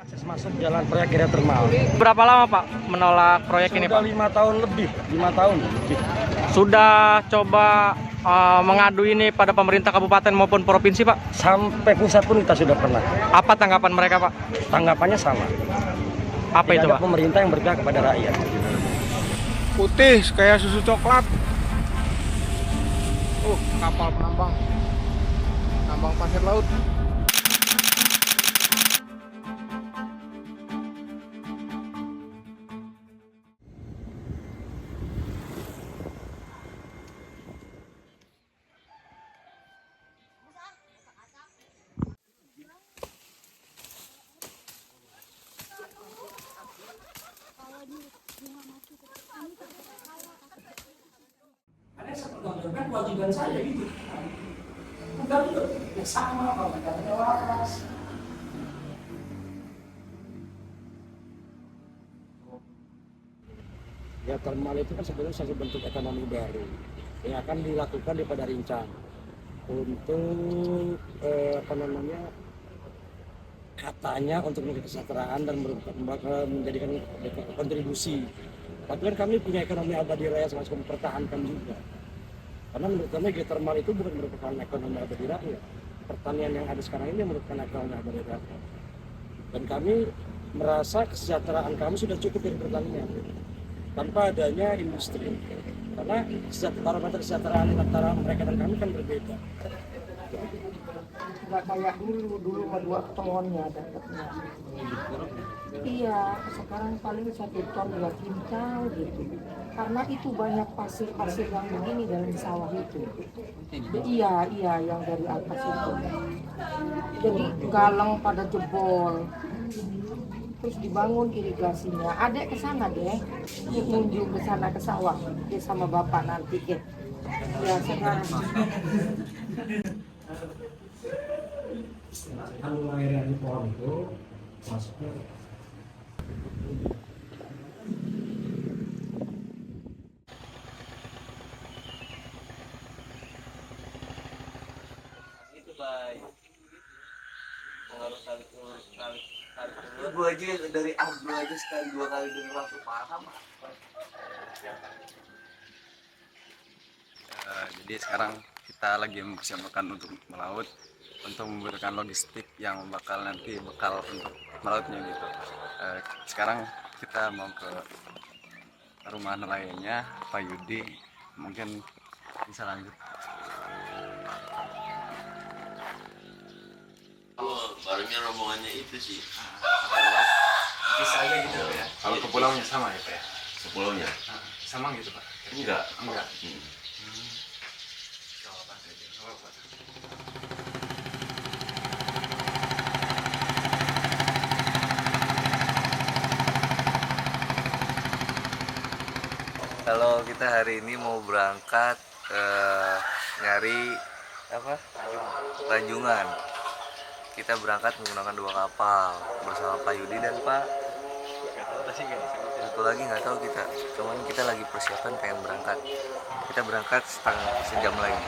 Akses masuk jalan proyek geotermal. Berapa lama Pak menolak proyek ini Pak? Sudah 5 tahun lebih, 5 tahun lebih. Sudah coba mengadu ini pada pemerintah kabupaten maupun provinsi Pak? Sampai pusat pun kita sudah pernah. Apa tanggapan mereka Pak? Tanggapannya sama. Apa Tidak itu ada Pak? pemerintah yang berpihak kepada rakyat. Putih kayak susu coklat. Kapal penambang pasir laut. Ada yang seperti kewajiban saya gitu. Bukan itu, ya sama kalau katanya waras. Geotermal itu kan sebenarnya satu bentuk ekonomi baru yang akan dilakukan di Pada Rincang untuk katanya untuk kesejahteraan dan menjadikan kontribusi. Tapi kan kami punya ekonomi abadi raya semacam mempertahankan juga. Karena menurut kami geotermal itu bukan merupakan ekonomi abadi rakyat. Pertanian yang ada sekarang ini merupakan ekonomi abadi rakyat. Dan kami merasa kesejahteraan kami sudah cukup dari pertanian tanpa adanya industri. Karena parameter kesejahteraan antara mereka dan kami kan berbeda. Nggak kayak dulu mah 2 tonnya dapatnya. Iya, sekarang paling 1 ton 2 kintal gitu. Karena itu banyak pasir-pasir yang begini dalam sawah itu. Iya, yang dari atas itu. Jadi galang pada jebol. Terus dibangun irigasinya. Adek ke sana deh, mengunjung ke sana ke sawah, dia sama bapak nanti ya. Ya sekarang. Kalau airnya di pohon itu masuknya itu baik pengaruh tarik gue aja dari Abdul aja sekali 2 kali denger langsung paham. Jadi sekarang kita lagi mempersiapkan untuk melaut, untuk memberikan logistik yang bakal nanti bekal untuk melautnya gitu. Sekarang kita mau ke rumah nelayannya Pak Yudi, mungkin bisa lanjut. Barunya rombongannya itu sih. Bisa aja gitu ya. Kalau ke pulaunya sama ya Pak ya? Sepulaunya? Sama gitu Pak? Enggak. Kalau kita hari ini mau berangkat nyari apa? Ranjungan. Kita berangkat menggunakan 2 kapal bersama Pak Yudi dan Pak satu lagi nggak tahu kita. Cuman kita lagi persiapan pengen berangkat. Kita berangkat sejam lagi.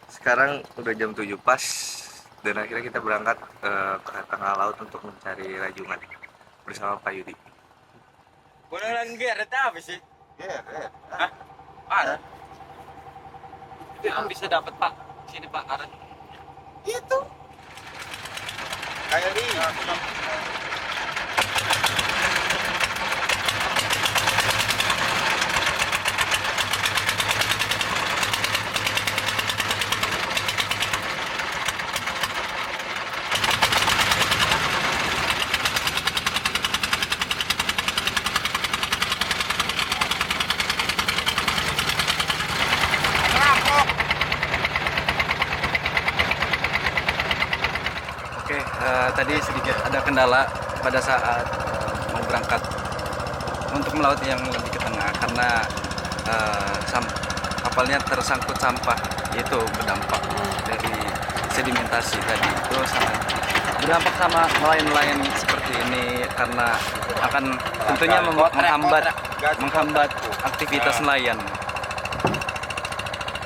Sekarang udah jam 7 pas dan akhirnya kita berangkat ke tengah laut untuk mencari rajungan bersama Pak Yudi. Beneran geret apa sih? Hah? Ada? Itu yang bisa dapat Pak. Sini Pak, ada. Itu kayak ini. Tadi sedikit ada kendala pada saat mau berangkat untuk melaut yang lebih ke tengah karena kapalnya tersangkut sampah, itu berdampak dari sedimentasi tadi. Itu sangat berdampak sama nelayan-nelayan seperti ini karena akan tentunya menghambat aktivitas nelayan.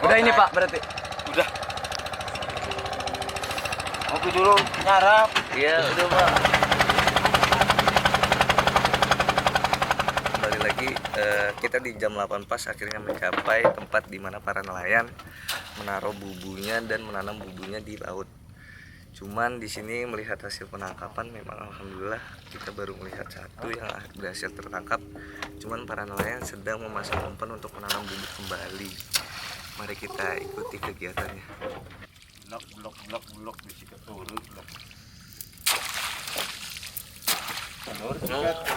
Udah ini Pak berarti. Udah. Ngopi dulu, nyarap. Iya, udah Pak. Kembali lagi, kita di jam 8 pas akhirnya mencapai tempat di mana para nelayan menaruh bubunya dan menanam bubunya di laut. Cuman di sini melihat hasil penangkapan memang alhamdulillah kita baru melihat satu yang berhasil tertangkap. Cuman para nelayan sedang memasang umpan untuk menanam bubuk kembali. Mari kita ikuti kegiatannya. Blok bisi keturun blok.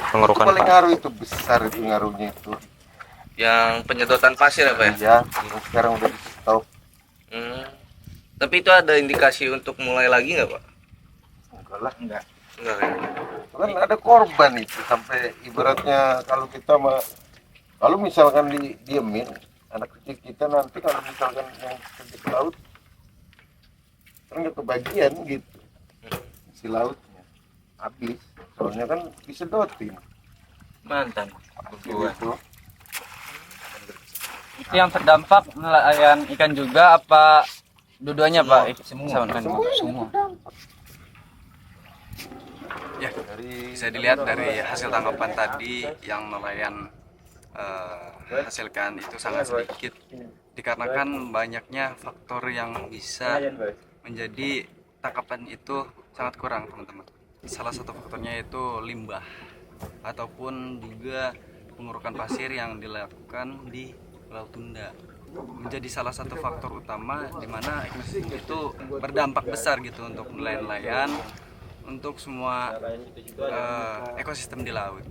Pengerukan Paling ngaruh itu besar itu ngaruhnya itu. yang penyedotan pasir apa ya? Iya, sekarang udah di stop. Tapi itu ada indikasi untuk mulai lagi nggak Pak? Enggak lah, enggak. Enggak kan? Kan ada korban itu sampai ibaratnya kalau kita kalau misalkan diemin anak kecil kita nanti kalau misalkan yang pergi ke laut kan nggak kebagian gitu si lautnya habis soalnya kan disedotin Mantan. begitu. Yang terdampak nelayan ikan juga apa dua-duanya Pak? Semua. Ya, bisa dilihat dari hasil tangkapan tadi yang nelayan hasilkan itu sangat sedikit dikarenakan banyaknya faktor yang bisa menjadi tangkapan itu sangat kurang teman-teman. Salah satu faktornya itu limbah ataupun juga pengurukan pasir yang dilakukan di Laut Tunda menjadi salah satu faktor utama di mana itu berdampak besar gitu untuk nelayan-nelayan, untuk semua ekosistem di laut.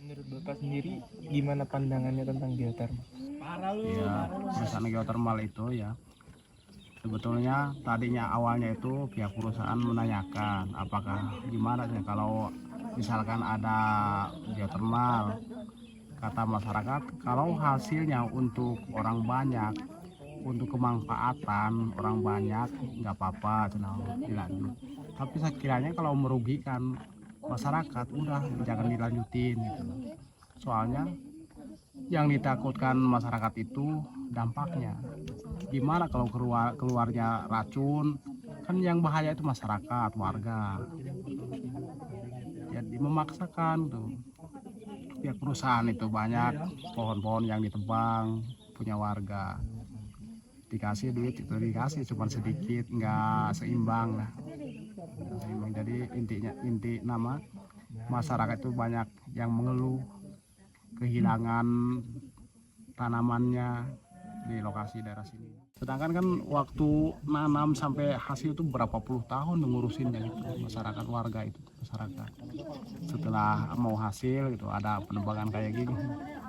Menurut Bapak sendiri gimana pandangannya tentang geotermal? Ya, perusahaan geotermal itu ya sebetulnya tadinya awalnya itu pihak perusahaan menanyakan apakah gimana sih kalau misalkan ada geotermal, kata masyarakat kalau hasilnya untuk orang banyak, untuk kemanfaatan orang banyak nggak apa-apa dilanjut, tapi sekiranya kalau merugikan masyarakat udah jangan dilanjutin gitu. Soalnya yang ditakutkan masyarakat itu dampaknya gimana kalau keluarnya racun, kan yang bahaya itu masyarakat, warga. Jadi memaksakan tuh pihak perusahaan itu banyak pohon-pohon yang ditebang punya warga, dikasih duit itu dikasih cuma sedikit, nggak seimbang lah. Jadi inti nama masyarakat itu banyak yang mengeluh kehilangan tanamannya di lokasi daerah sini. Sedangkan kan waktu nanam sampai hasil itu berapa puluh tahun ngurusinnya gitu, masyarakat warga itu masyarakat. Setelah mau hasil gitu ada penebangan kayak gini.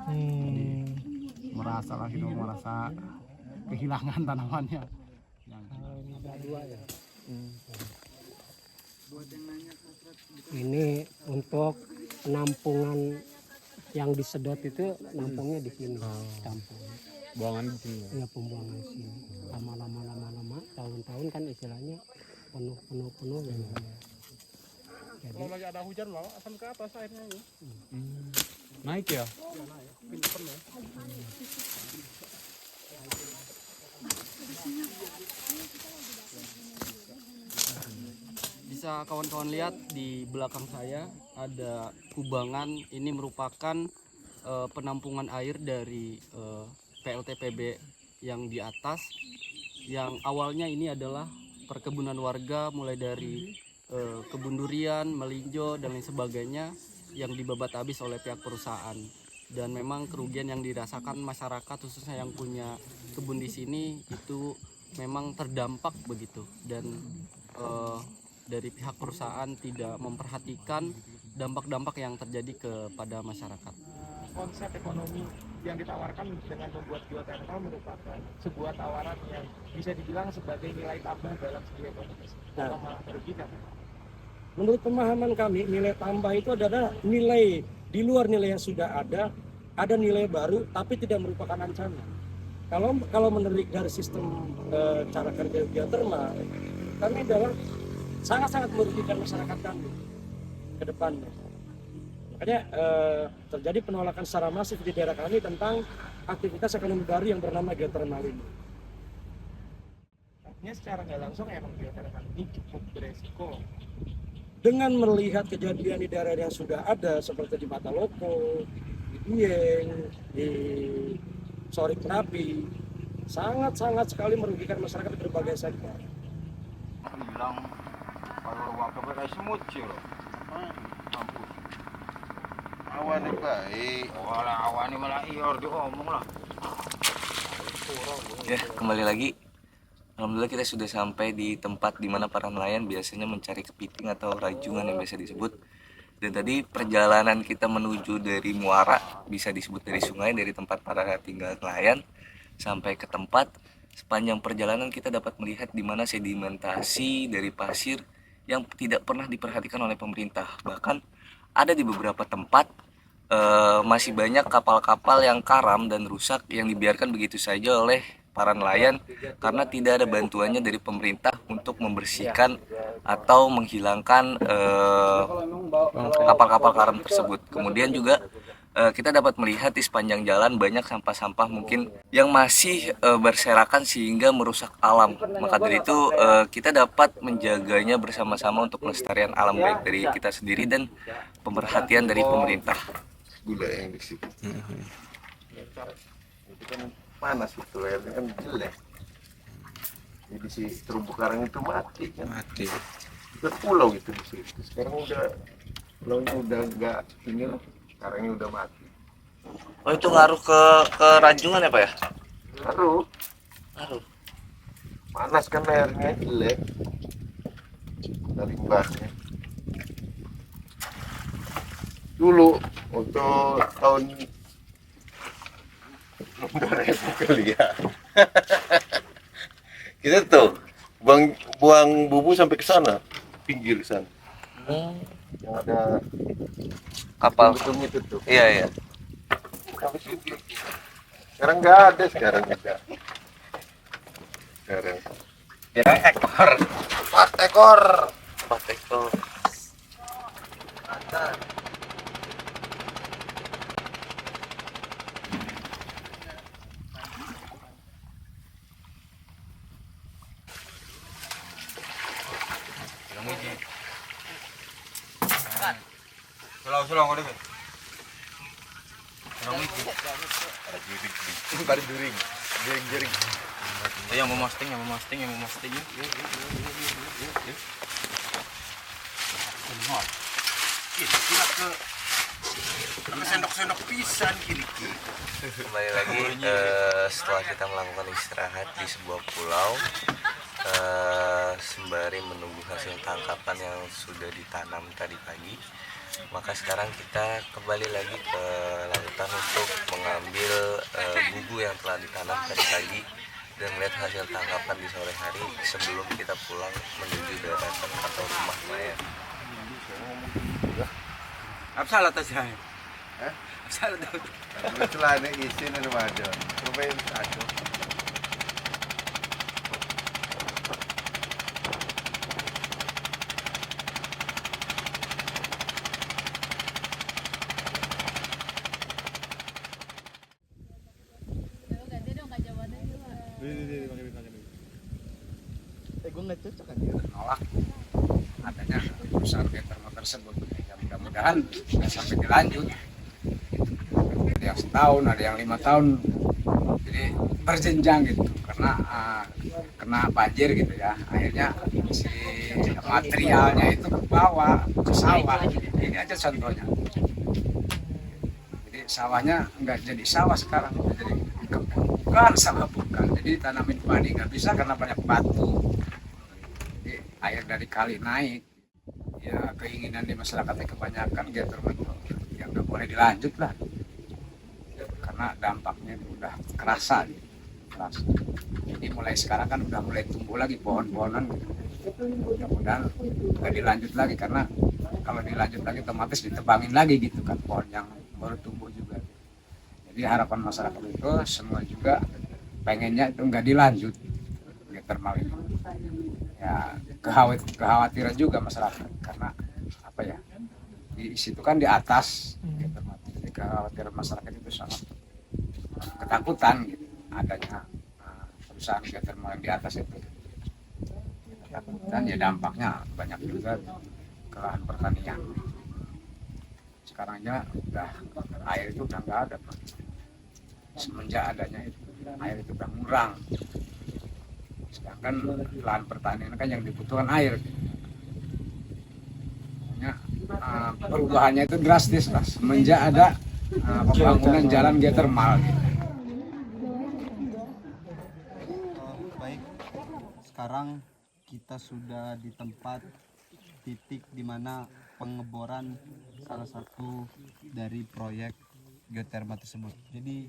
Jadi merasa kehilangan tanamannya. Ini untuk penampungan yang disedot itu nampungnya di sini, tampung. Buangan di sini. Ya pembuangan di sini. Lama-lama tahun-tahun kan istilahnya penuh ya. Jadi Kalau lagi ada hujan malah akan ke atas airnya ini. Naik ya? Bisa kawan-kawan lihat di belakang saya ada kubangan. Ini merupakan penampungan air dari PLTPB yang di atas, yang awalnya ini adalah perkebunan warga mulai dari kebun durian, melinjo dan lain sebagainya yang dibabat habis oleh pihak perusahaan. Dan memang kerugian yang dirasakan masyarakat khususnya yang punya kebun di sini itu memang terdampak begitu, dan dari pihak perusahaan tidak memperhatikan dampak-dampak yang terjadi kepada masyarakat. Konsep ekonomi yang ditawarkan dengan membuat geothermal merupakan sebuah tawaran yang bisa dibilang sebagai nilai tambah dalam segi ekonomi atau malah merugikan? Menurut pemahaman kami, nilai tambah itu adalah nilai di luar nilai yang sudah ada nilai baru tapi tidak merupakan ancaman. Kalau menurut dari sistem cara kerja geothermal, kami adalah sangat-sangat merugikan masyarakat kami ke depannya. Makanya terjadi penolakan secara masif di daerah kami tentang aktivitas ekonomi baru yang bernama geothermal ini. Artinya secara nggak langsung emang geothermal ini cukup beresiko. Dengan melihat kejadian di daerah yang sudah ada seperti di Mataloko, di Dieng, di Sorik Merapi, sangat-sangat sekali merugikan masyarakat di berbagai sektor. Bilang kalau waktu kayak semut sih loh. Awan baik. Awan malah ior diomong lah. Ya, kembali lagi. Alhamdulillah kita sudah sampai di tempat di mana para nelayan biasanya mencari kepiting atau rajungan yang biasa disebut. Dan tadi perjalanan kita menuju dari muara, bisa disebut dari sungai, dari tempat para tinggal nelayan sampai ke tempat. Sepanjang perjalanan kita dapat melihat di mana sedimentasi dari pasir yang tidak pernah diperhatikan oleh pemerintah. Bahkan ada di beberapa tempat masih banyak kapal-kapal yang karam dan rusak yang dibiarkan begitu saja oleh para nelayan karena tidak ada bantuannya dari pemerintah untuk membersihkan atau menghilangkan kapal-kapal karam tersebut. Kemudian juga kita dapat melihat di sepanjang jalan banyak sampah-sampah mungkin yang masih berserakan sehingga merusak alam. Maka dari itu kita dapat menjaganya bersama-sama untuk kelestarian alam baik dari kita sendiri dan pemerhatian dari pemerintah. Gula yang di situ. Itu kan panas itu airnya kan jelek. Jadi si terumbu karang itu mati kan. Mati. Itu pulau itu di situ. Sekarang udah pulaunya udah enggak ini lah. Karangnya udah mati. Oh itu ngaruh ke rajungan ya Pak ya? Ngaruh. Panas kan airnya jelek. Dari limbahnya. Dulu untuk tahun 2000 kali ya. Kita tuh buang bubu sampai ke sana, pinggir sana. Yang ada Kapal. betung itu tuh. Iya. Sampai situ. Sekarang nggak ada sekarang juga. Sekarang. Ya ekor. 4 ekor. 4 ekor. Sulang kau deh. Itu kali during. Jering. Yang mau posting. Sendok pisan kiri. Kembali lagi setelah kita melakukan istirahat di sebuah pulau sembari menunggu hasil tangkapan yang sudah ditanam tadi pagi, maka sekarang kita kembali lagi ke lautan untuk mengambil bubu yang telah ditanam tadi pagi dan melihat hasil tangkapan di sore hari sebelum kita pulang menuju daratan atau rumah nelayan. Apa salah tas saya? Salah tuh. Celana isi nih remaja. Cobain satu. Gue nggak cocok kan ya. Nolak adanya perusahaan geothermal tersebut. Ya, mudah-mudahan nggak sampai dilanjut. Ada yang setahun, ada yang 5 tahun. Jadi berjenjang gitu karena kena banjir gitu ya. Akhirnya si materialnya itu ke bawah ke sawah. Ini aja contohnya. Jadi sawahnya nggak jadi sawah sekarang, jadi kebun. Bukan sawah bukan. Jadi tanamin padi nggak bisa karena banyak batu. Air dari kali naik, ya keinginan di masyarakatnya kebanyakan geothermal yang nggak boleh dilanjut lah, karena karena dampaknya itu udah kerasa gitu. Kerasa. Jadi mulai sekarang kan udah mulai tumbuh lagi pohon-pohonan gitu. Mudah-mudahan nggak dilanjut lagi, karena kalau dilanjut lagi otomatis ditebangin lagi gitu kan pohon yang baru tumbuh juga. Jadi harapan masyarakat itu semua juga pengennya itu nggak dilanjut geothermal itu. Ya kekhawatiran juga masyarakat, karena apa ya, di situ kan di atas geothermal. Jadi kekhawatiran masyarakat itu sangat ketakutan gitu adanya perusahaan geothermal yang di atas itu. Dan ya dampaknya banyak juga ke lahan pertanian. Sekarang aja udah air itu udah nggak ada, Pak. Semenjak adanya itu air itu udah ngurang. Sedangkan lahan pertanian kan yang dibutuhkan air. Makanya perubahannya itu drastis lah semenjak ada pembangunan jalan geothermal gitu. Baik, sekarang kita sudah di tempat titik di mana pengeboran salah satu dari proyek geotermal tersebut. Jadi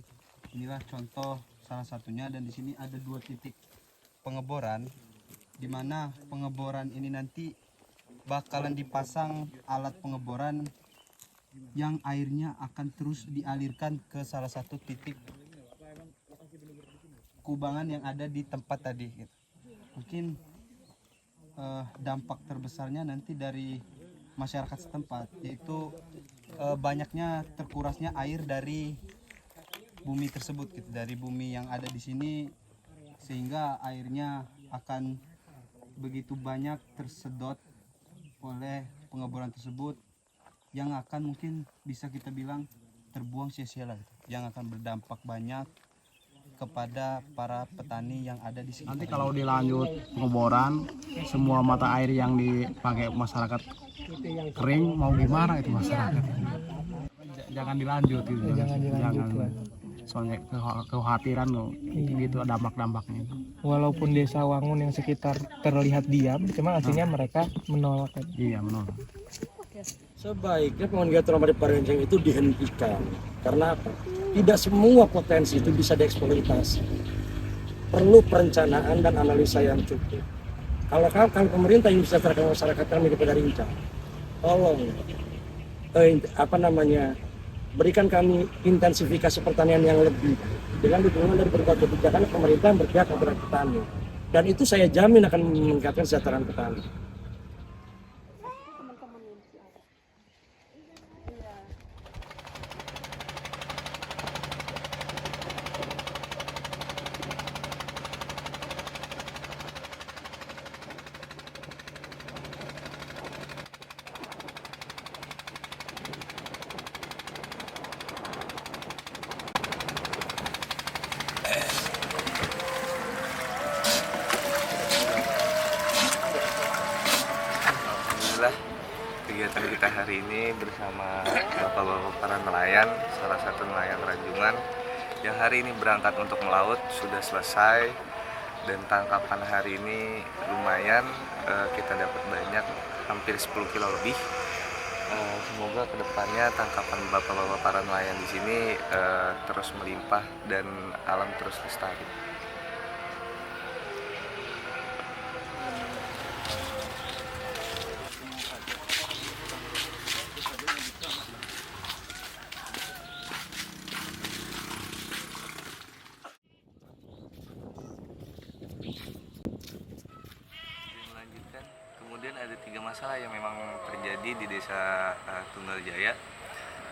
inilah contoh salah satunya, dan di sini ada 2 titik pengeboran di mana pengeboran ini nanti bakalan dipasang alat pengeboran yang airnya akan terus dialirkan ke salah satu titik kubangan yang ada di tempat tadi gitu. Mungkin dampak terbesarnya nanti dari masyarakat setempat, yaitu banyaknya terkurasnya air dari bumi tersebut gitu, dari bumi yang ada di sini, sehingga airnya akan begitu banyak tersedot oleh pengeboran tersebut yang akan mungkin bisa kita bilang terbuang sia-sia lah gitu, yang akan berdampak banyak kepada para petani yang ada di sini. Nanti kalau dilanjut pengeboran, semua mata air yang dipakai masyarakat kering, mau gimana itu masyarakat? Jangan dilanjut gitu. Jangan. Soalnya kekhawatiran loh, gitu dampak-dampaknya. Walaupun desa Wangun yang sekitar terlihat diam, cuma aslinya mereka menolak. Iya, menolak. Sebaiknya pembangunan geothermal di Parengceng itu dihentikan. Karena apa? Tidak semua potensi itu bisa dieksploitasi. Perlu perencanaan dan analisa yang cukup. Kalau pemerintah yang bisa terkait masyarakat kami di Pedarincang, tolong berikan kami intensifikasi pertanian yang lebih dengan dukungan dari berbagai kebijakan pemerintah yang berpihak kepada petani. Dan itu saya jamin akan meningkatkan kesejahteraan petani. Alhamdulillah, kegiatan kita hari ini bersama bapak-bapak para nelayan, salah satu nelayan Ranjungan yang hari ini berangkat untuk melaut sudah selesai, dan tangkapan hari ini lumayan, kita dapat banyak, hampir 10 kilo lebih. Semoga kedepannya tangkapan bapak-bapak para nelayan di sini terus melimpah dan alam terus lestari. Melanjutkan, kemudian ada 3 masalah yang memang terjadi di desa Tunggal Jaya,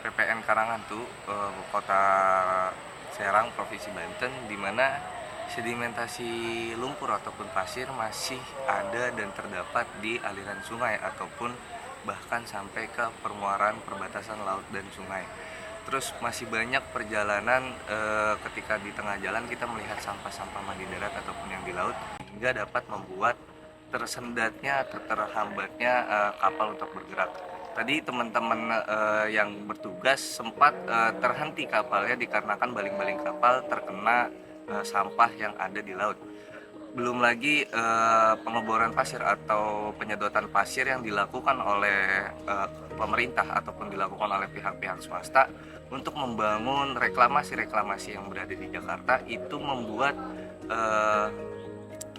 PPN Karanghantu, Kota Serang, Provinsi Banten, di mana sedimentasi lumpur ataupun pasir masih ada dan terdapat di aliran sungai ataupun bahkan sampai ke permuaraan perbatasan laut dan sungai. Terus masih banyak perjalanan ketika di tengah jalan kita melihat sampah-sampah mandi darat ataupun yang di laut, hingga dapat membuat tersendatnya atau terhambatnya kapal untuk bergerak. Tadi teman-teman yang bertugas sempat terhenti kapalnya dikarenakan baling-baling kapal terkena sampah yang ada di laut. Belum lagi pengeboran pasir atau penyedotan pasir yang dilakukan oleh pemerintah ataupun dilakukan oleh pihak-pihak swasta untuk membangun reklamasi-reklamasi yang berada di Jakarta. Itu membuat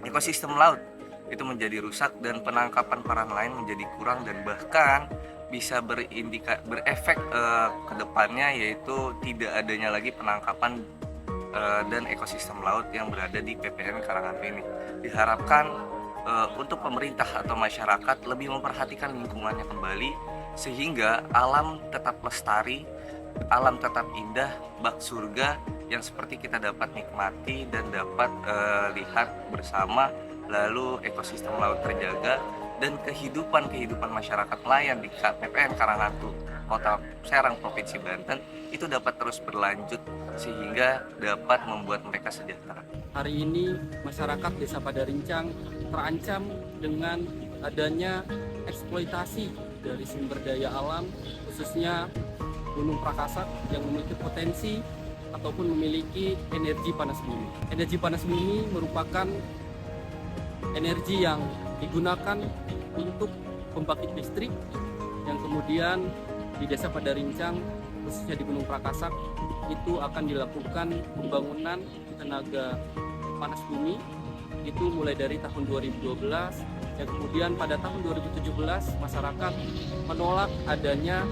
ekosistem laut itu menjadi rusak dan penangkapan para nelayan menjadi kurang, dan bahkan bisa berefek ke depannya, yaitu tidak adanya lagi penangkapan dan ekosistem laut yang berada di PPN Karangantu ini. Diharapkan untuk pemerintah atau masyarakat lebih memperhatikan lingkungannya kembali, sehingga alam tetap lestari, alam tetap indah, bak surga yang seperti kita dapat nikmati dan dapat lihat bersama. Lalu ekosistem laut terjaga dan kehidupan masyarakat nelayan di PPN Karangantu, Kota Serang, Provinsi Banten itu dapat terus berlanjut sehingga dapat membuat mereka sejahtera. Hari ini masyarakat Desa Padarincang terancam dengan adanya eksploitasi dari sumber daya alam, khususnya Gunung Prakasak yang memiliki potensi ataupun memiliki energi panas bumi. Energi panas bumi merupakan energi yang digunakan untuk pembangkit listrik yang kemudian di Desa Padarincang, khususnya di Gunung Prakasak, itu akan dilakukan pembangunan tenaga panas bumi itu mulai dari tahun 2012, dan kemudian pada tahun 2017 masyarakat menolak adanya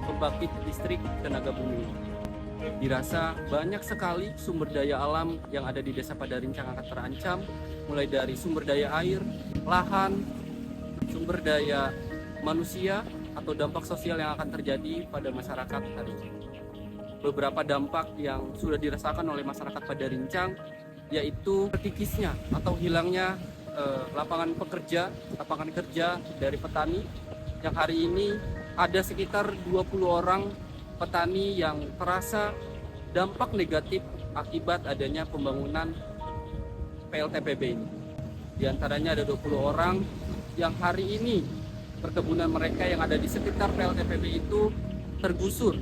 pembangkit listrik tenaga bumi. Dirasa banyak sekali sumber daya alam yang ada di Desa Padarincang akan terancam, mulai dari sumber daya air, lahan, sumber daya manusia, atau dampak sosial yang akan terjadi pada masyarakat hari ini. Beberapa dampak yang sudah dirasakan oleh masyarakat Padarincang yaitu terkikisnya atau hilangnya lapangan kerja dari petani, yang hari ini ada sekitar 20 orang petani yang terasa dampak negatif akibat adanya pembangunan PLTPB ini. Di antaranya ada 20 orang yang hari ini perkebunan mereka yang ada di sekitar PLTPB itu tergusur.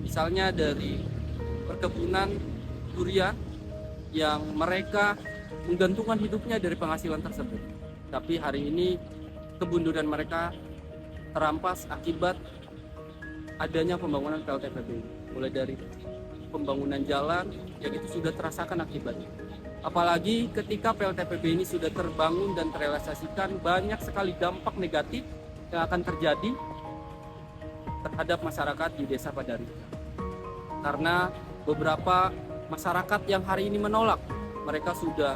Misalnya dari perkebunan durian yang mereka menggantungkan hidupnya dari penghasilan tersebut. Tapi hari ini kebun durian mereka terampas akibat adanya pembangunan PLTPB. Mulai dari pembangunan jalan yang itu sudah terasakan akibatnya. Apalagi ketika PLTPB ini sudah terbangun dan terrealisasikan, banyak sekali dampak negatif yang akan terjadi terhadap masyarakat di Desa Padarincang. Karena beberapa masyarakat yang hari ini menolak, mereka sudah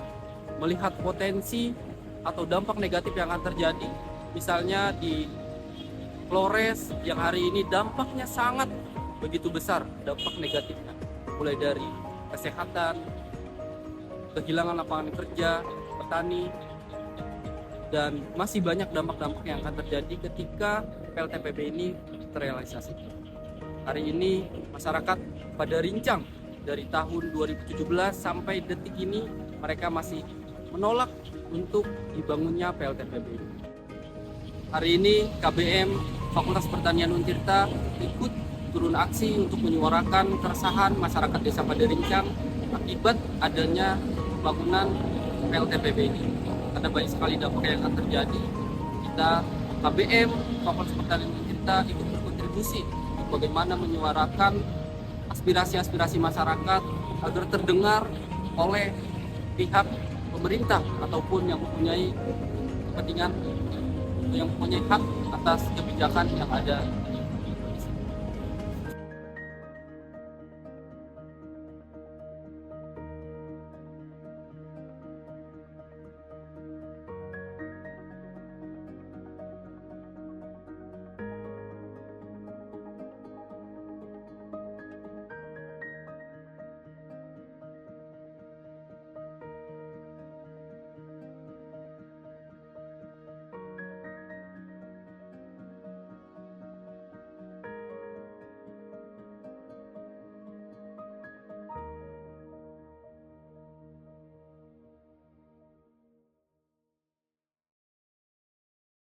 melihat potensi atau dampak negatif yang akan terjadi. Misalnya di Flores yang hari ini dampaknya sangat begitu besar, dampak negatifnya. Mulai dari kesehatan, kehilangan lapangan kerja, petani, dan masih banyak dampak-dampak yang akan terjadi ketika PLTPB ini terrealisasi. Hari ini masyarakat Padarincang dari tahun 2017 sampai detik ini mereka masih menolak untuk dibangunnya PLTPB ini. Hari ini KBM Fakultas Pertanian Untirta ikut turun aksi untuk menyuarakan keresahan masyarakat Desa Padarincang akibat adanya pembangunan PLTPB ini. Karena banyak sekali dampak yang akan terjadi. Kita KBM Fakultas Pertanian Untirta ikut berkontribusi untuk bagaimana menyuarakan aspirasi-aspirasi masyarakat agar terdengar oleh pihak pemerintah ataupun yang mempunyai kepentingan, yang mempunyai hak atas kebijakan yang ada